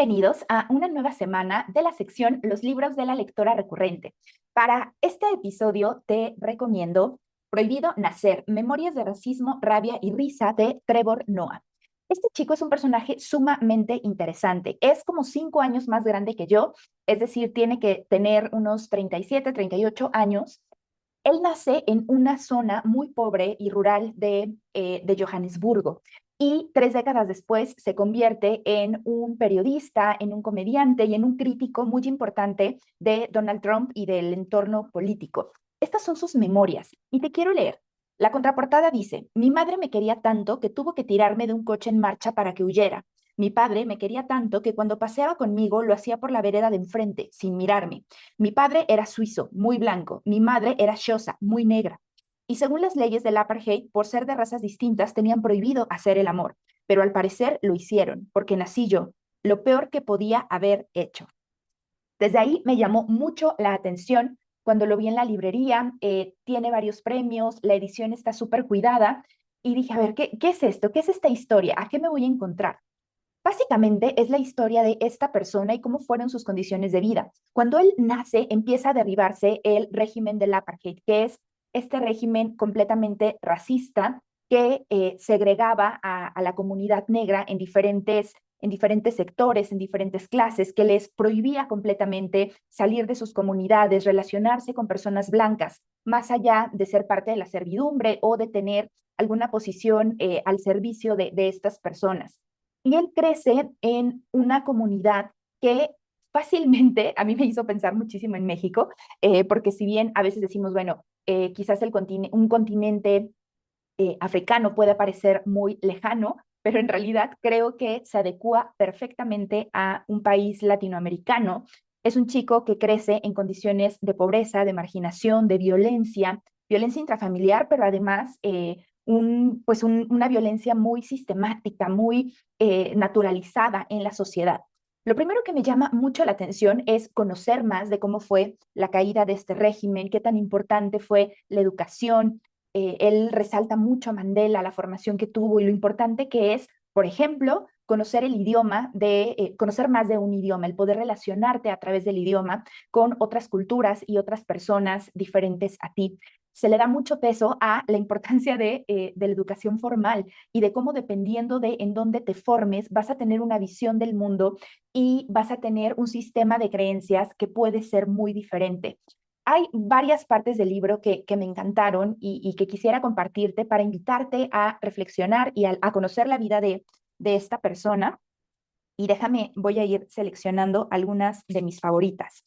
Bienvenidos a una nueva semana de la sección Los libros de la lectora recurrente. Para este episodio te recomiendo Prohibido nacer, Memorias de racismo, rabia y risa de Trevor Noah. Este chico es un personaje sumamente interesante. Es como 5 años más grande que yo, es decir, tiene que tener unos 37, 38 años. Él nace en una zona muy pobre y rural de Johannesburgo y 3 décadas después se convierte en un periodista, en un comediante y en un crítico muy importante de Donald Trump y del entorno político. Estas son sus memorias y te quiero leer. La contraportada dice, mi madre me quería tanto que tuvo que tirarme de un coche en marcha para que huyera. Mi padre me quería tanto que cuando paseaba conmigo lo hacía por la vereda de enfrente, sin mirarme. Mi padre era suizo, muy blanco. Mi madre era xhosa, muy negra. Y según las leyes del apartheid, por ser de razas distintas, tenían prohibido hacer el amor. Pero al parecer lo hicieron, porque nací yo, lo peor que podía haber hecho. Desde ahí me llamó mucho la atención cuando lo vi en la librería. Tiene varios premios, la edición está súper cuidada. Y dije, a ver, ¿qué es esto? ¿Qué es esta historia? ¿A qué me voy a encontrar? Básicamente es la historia de esta persona y cómo fueron sus condiciones de vida. Cuando él nace, empieza a derribarse el régimen del apartheid, que es este régimen completamente racista que segregaba a la comunidad negra en diferentes sectores, en diferentes clases, que les prohibía completamente salir de sus comunidades, relacionarse con personas blancas, más allá de ser parte de la servidumbre o de tener alguna posición al servicio de estas personas. Y él crece en una comunidad que fácilmente a mí me hizo pensar muchísimo en México, porque si bien a veces decimos, bueno, quizás un continente africano puede parecer muy lejano, pero en realidad creo que se adecua perfectamente a un país latinoamericano. Es un chico que crece en condiciones de pobreza, de marginación, de violencia, violencia intrafamiliar, pero además una violencia muy sistemática, muy naturalizada en la sociedad. Lo primero que me llama mucho la atención es conocer más de cómo fue la caída de este régimen, qué tan importante fue la educación. Él resalta mucho a Mandela, la formación que tuvo y lo importante que es, por ejemplo, conocer el idioma, conocer más de un idioma, el poder relacionarte a través del idioma con otras culturas y otras personas diferentes a ti. Se le da mucho peso a la importancia de la educación formal y de cómo dependiendo de en dónde te formes, vas a tener una visión del mundo y vas a tener un sistema de creencias que puede ser muy diferente. Hay varias partes del libro que me encantaron y que quisiera compartirte para invitarte a reflexionar y a conocer la vida de esta persona. Y déjame, voy a ir seleccionando algunas de mis favoritas.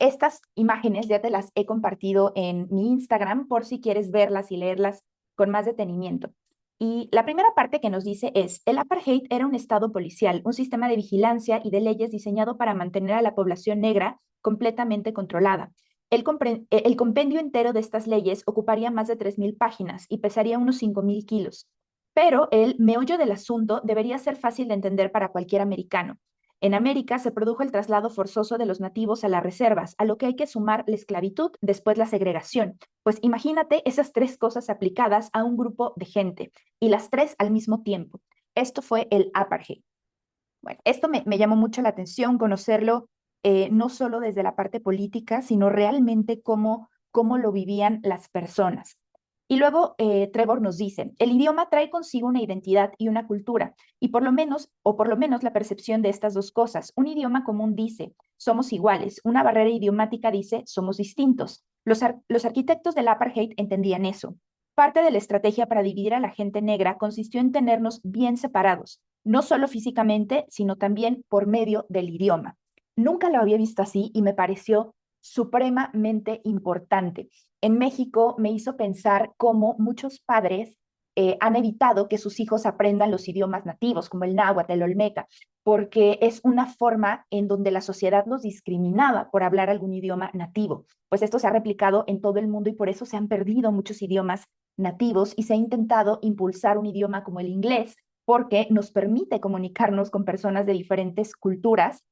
Estas imágenes ya te las he compartido en mi Instagram por si quieres verlas y leerlas con más detenimiento. Y la primera parte que nos dice es, el apartheid era un estado policial, un sistema de vigilancia y de leyes diseñado para mantener a la población negra completamente controlada. El compendio entero de estas leyes ocuparía más de 3.000 páginas y pesaría unos 5.000 kilos. Pero el meollo del asunto debería ser fácil de entender para cualquier americano. En América se produjo el traslado forzoso de los nativos a las reservas, a lo que hay que sumar la esclavitud, después la segregación. Pues imagínate esas tres cosas aplicadas a un grupo de gente, y las tres al mismo tiempo. Esto fue el apartheid. Bueno, esto me llamó mucho la atención, conocerlo no solo desde la parte política, sino realmente cómo lo vivían las personas. Y luego Trevor nos dice, el idioma trae consigo una identidad y una cultura, y por lo menos la percepción de estas dos cosas. Un idioma común dice, somos iguales, una barrera idiomática dice, somos distintos. Los arquitectos del apartheid entendían eso. Parte de la estrategia para dividir a la gente negra consistió en tenernos bien separados, no solo físicamente, sino también por medio del idioma. Nunca lo había visto así y me pareció supremamente importante. En México me hizo pensar cómo muchos padres han evitado que sus hijos aprendan los idiomas nativos, como el náhuatl, el olmeca, porque es una forma en donde la sociedad los discriminaba por hablar algún idioma nativo. Pues esto se ha replicado en todo el mundo y por eso se han perdido muchos idiomas nativos y se ha intentado impulsar un idioma como el inglés, porque nos permite comunicarnos con personas de diferentes culturas,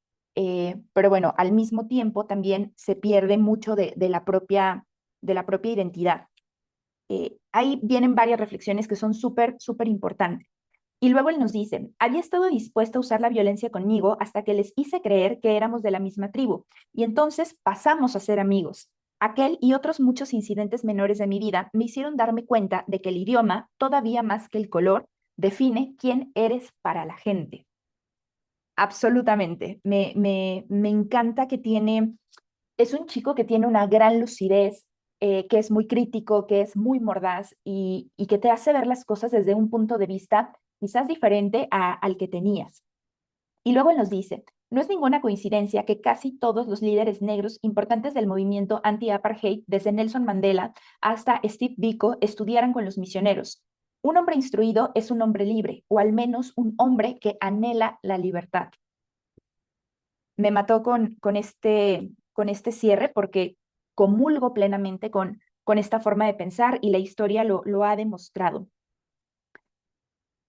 pero bueno, al mismo tiempo también se pierde mucho de la propia identidad. Ahí vienen varias reflexiones que son súper, súper importantes. Y luego él nos dice, había estado dispuesto a usar la violencia conmigo hasta que les hice creer que éramos de la misma tribu, y entonces pasamos a ser amigos. Aquel y otros muchos incidentes menores de mi vida me hicieron darme cuenta de que el idioma, todavía más que el color, define quién eres para la gente. Absolutamente. Me encanta que tiene, es un chico que tiene una gran lucidez, que es muy crítico, que es muy mordaz y que te hace ver las cosas desde un punto de vista quizás diferente al que tenías. Y luego él nos dice, no es ninguna coincidencia que casi todos los líderes negros importantes del movimiento anti-apartheid, desde Nelson Mandela hasta Steve Biko, estudiaran con los misioneros. Un hombre instruido es un hombre libre, o al menos un hombre que anhela la libertad. Me mató con este cierre porque comulgo plenamente con esta forma de pensar y la historia lo ha demostrado.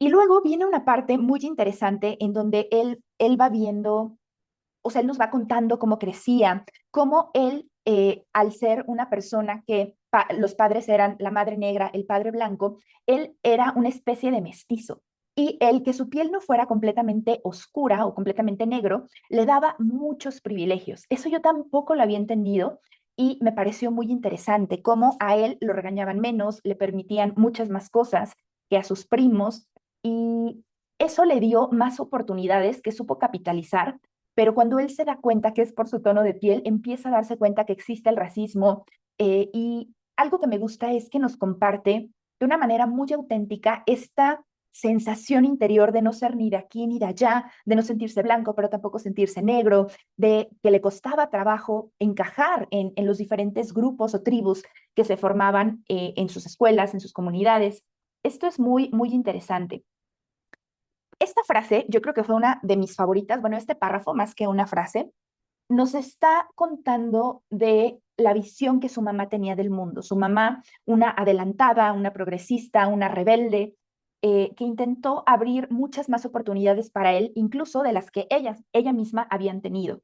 Y luego viene una parte muy interesante en donde él va viendo, o sea, él nos va contando cómo crecía, cómo él, al ser una persona que los padres eran la madre negra, el padre blanco, él era una especie de mestizo. Y el que su piel no fuera completamente oscura o completamente negro le daba muchos privilegios. Eso yo tampoco lo había entendido y me pareció muy interesante cómo a él lo regañaban menos, le permitían muchas más cosas que a sus primos y eso le dio más oportunidades que supo capitalizar, pero cuando él se da cuenta que es por su tono de piel, empieza a darse cuenta que existe el racismo, y algo que me gusta es que nos comparte de una manera muy auténtica esta sensación interior de no ser ni de aquí ni de allá, de no sentirse blanco, pero tampoco sentirse negro, de que le costaba trabajo encajar en los diferentes grupos o tribus que se formaban, en sus escuelas, en sus comunidades. Esto es muy, muy interesante. Esta frase yo creo que fue una de mis favoritas, bueno, este párrafo más que una frase, nos está contando de la visión que su mamá tenía del mundo. Su mamá, una adelantada, una progresista, una rebelde, que intentó abrir muchas más oportunidades para él, incluso de las que ella misma habían tenido.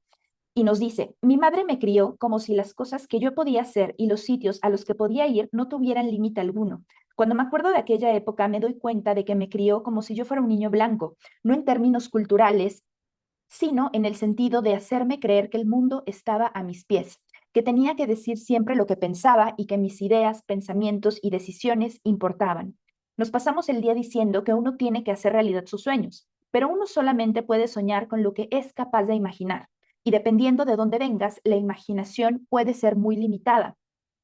Y nos dice, mi madre me crió como si las cosas que yo podía hacer y los sitios a los que podía ir no tuvieran límite alguno. Cuando me acuerdo de aquella época, me doy cuenta de que me crió como si yo fuera un niño blanco, no en términos culturales, sino en el sentido de hacerme creer que el mundo estaba a mis pies, que tenía que decir siempre lo que pensaba y que mis ideas, pensamientos y decisiones importaban. Nos pasamos el día diciendo que uno tiene que hacer realidad sus sueños, pero uno solamente puede soñar con lo que es capaz de imaginar. Y dependiendo de dónde vengas, la imaginación puede ser muy limitada.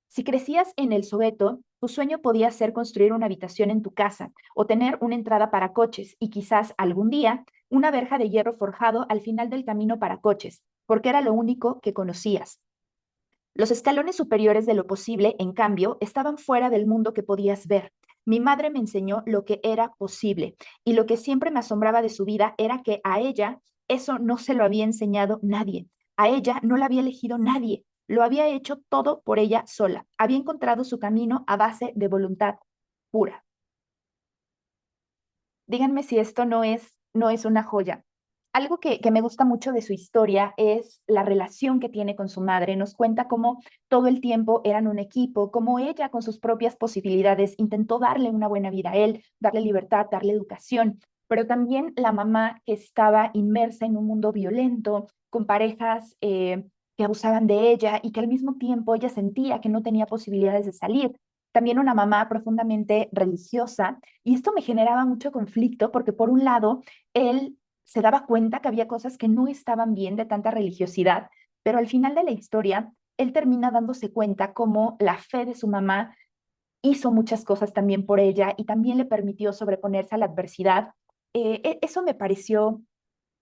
Si crecías en el Soweto, tu sueño podía ser construir una habitación en tu casa o tener una entrada para coches y quizás algún día una verja de hierro forjado al final del camino para coches, porque era lo único que conocías. Los escalones superiores de lo posible, en cambio, estaban fuera del mundo que podías ver. Mi madre me enseñó lo que era posible y lo que siempre me asombraba de su vida era que a ella eso no se lo había enseñado nadie. A ella no la había elegido nadie. Lo había hecho todo por ella sola. Había encontrado su camino a base de voluntad pura. Díganme si esto no es una joya. Algo que me gusta mucho de su historia es la relación que tiene con su madre. Nos cuenta cómo todo el tiempo eran un equipo, cómo ella con sus propias posibilidades intentó darle una buena vida a él, darle libertad, darle educación, pero también la mamá que estaba inmersa en un mundo violento, con parejas, que abusaban de ella y que al mismo tiempo ella sentía que no tenía posibilidades de salir. También una mamá profundamente religiosa y esto me generaba mucho conflicto porque por un lado, él se daba cuenta que había cosas que no estaban bien de tanta religiosidad, pero al final de la historia, él termina dándose cuenta cómo la fe de su mamá hizo muchas cosas también por ella y también le permitió sobreponerse a la adversidad. Eso me pareció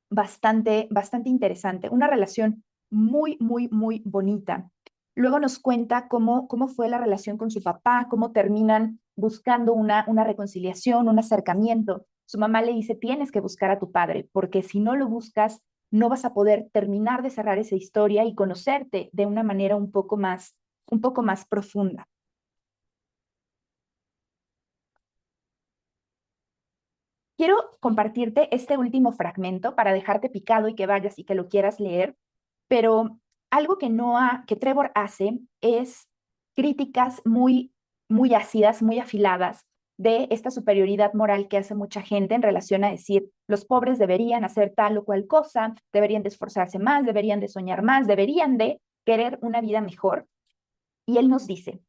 bastante interesante, una relación muy, muy, muy bonita. Luego nos cuenta cómo fue la relación con su papá, cómo terminan buscando una reconciliación, un acercamiento. Su mamá le dice, tienes que buscar a tu padre, porque si no lo buscas, no vas a poder terminar de cerrar esa historia y conocerte de una manera un poco más profunda. Quiero compartirte este último fragmento para dejarte picado y que vayas y que lo quieras leer, pero algo que Trevor hace es críticas muy, muy ácidas, muy afiladas de esta superioridad moral que hace mucha gente en relación a decir, los pobres deberían hacer tal o cual cosa, deberían de esforzarse más, deberían de soñar más, deberían de querer una vida mejor. Y él nos dice,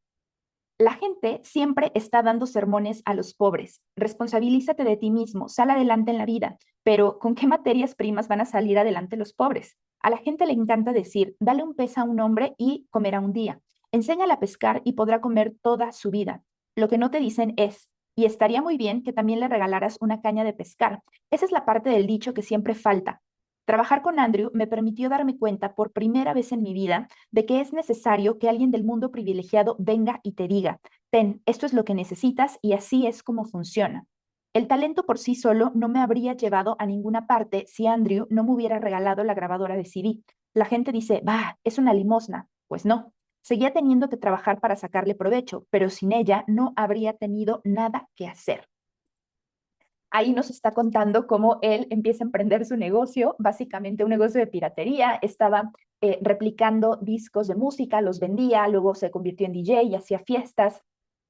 la gente siempre está dando sermones a los pobres. Responsabilízate de ti mismo, sal adelante en la vida. Pero ¿con qué materias primas van a salir adelante los pobres? A la gente le encanta decir, dale un pez a un hombre y comerá un día. Enséñale a pescar y podrá comer toda su vida. Lo que no te dicen es, y estaría muy bien que también le regalaras una caña de pescar. Esa es la parte del dicho que siempre falta. Trabajar con Andrew me permitió darme cuenta por primera vez en mi vida de que es necesario que alguien del mundo privilegiado venga y te diga, ten, esto es lo que necesitas y así es como funciona. El talento por sí solo no me habría llevado a ninguna parte si Andrew no me hubiera regalado la grabadora de CD. La gente dice, bah, es una limosna. Pues no, seguía teniendo que trabajar para sacarle provecho, pero sin ella no habría tenido nada que hacer. Ahí nos está contando cómo él empieza a emprender su negocio, básicamente un negocio de piratería. Estaba replicando discos de música, los vendía, luego se convirtió en DJ y hacía fiestas.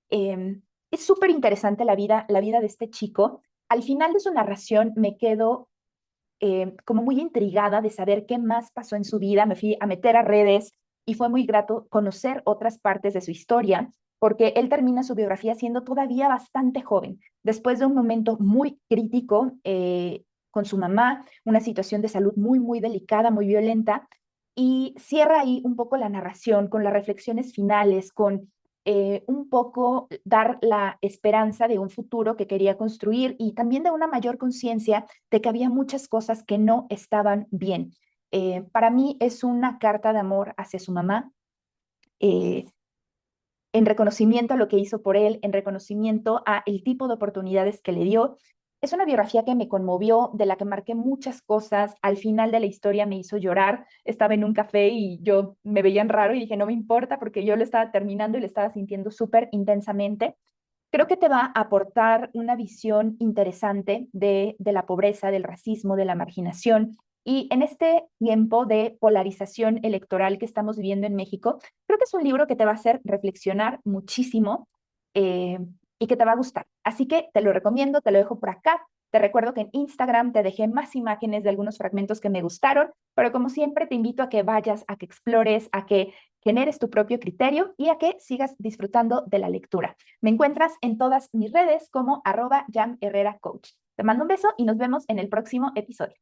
Es súper interesante la vida de este chico. Al final de su narración me quedo como muy intrigada de saber qué más pasó en su vida. Me fui a meter a redes y fue muy grato conocer otras partes de su historia, porque él termina su biografía siendo todavía bastante joven, después de un momento muy crítico con su mamá, una situación de salud muy, muy delicada, muy violenta, y cierra ahí un poco la narración con las reflexiones finales, con un poco dar la esperanza de un futuro que quería construir y también de una mayor conciencia de que había muchas cosas que no estaban bien. Para mí es una carta de amor hacia su mamá, eh, en reconocimiento a lo que hizo por él, en reconocimiento a el tipo de oportunidades que le dio. Es una biografía que me conmovió, de la que marqué muchas cosas. Al final de la historia me hizo llorar. Estaba en un café y yo me veían raro y dije, no me importa porque yo lo estaba terminando y lo estaba sintiendo súper intensamente. Creo que te va a aportar una visión interesante de la pobreza, del racismo, de la marginación. Y en este tiempo de polarización electoral que estamos viviendo en México, creo que es un libro que te va a hacer reflexionar muchísimo eh, y que te va a gustar. Así que te lo recomiendo, te lo dejo por acá. Te recuerdo que en Instagram te dejé más imágenes de algunos fragmentos que me gustaron, pero como siempre te invito a que vayas, a que explores, a que generes tu propio criterio y a que sigas disfrutando de la lectura. Me encuentras en todas mis redes como @JamHerreraCoach. Te mando un beso y nos vemos en el próximo episodio.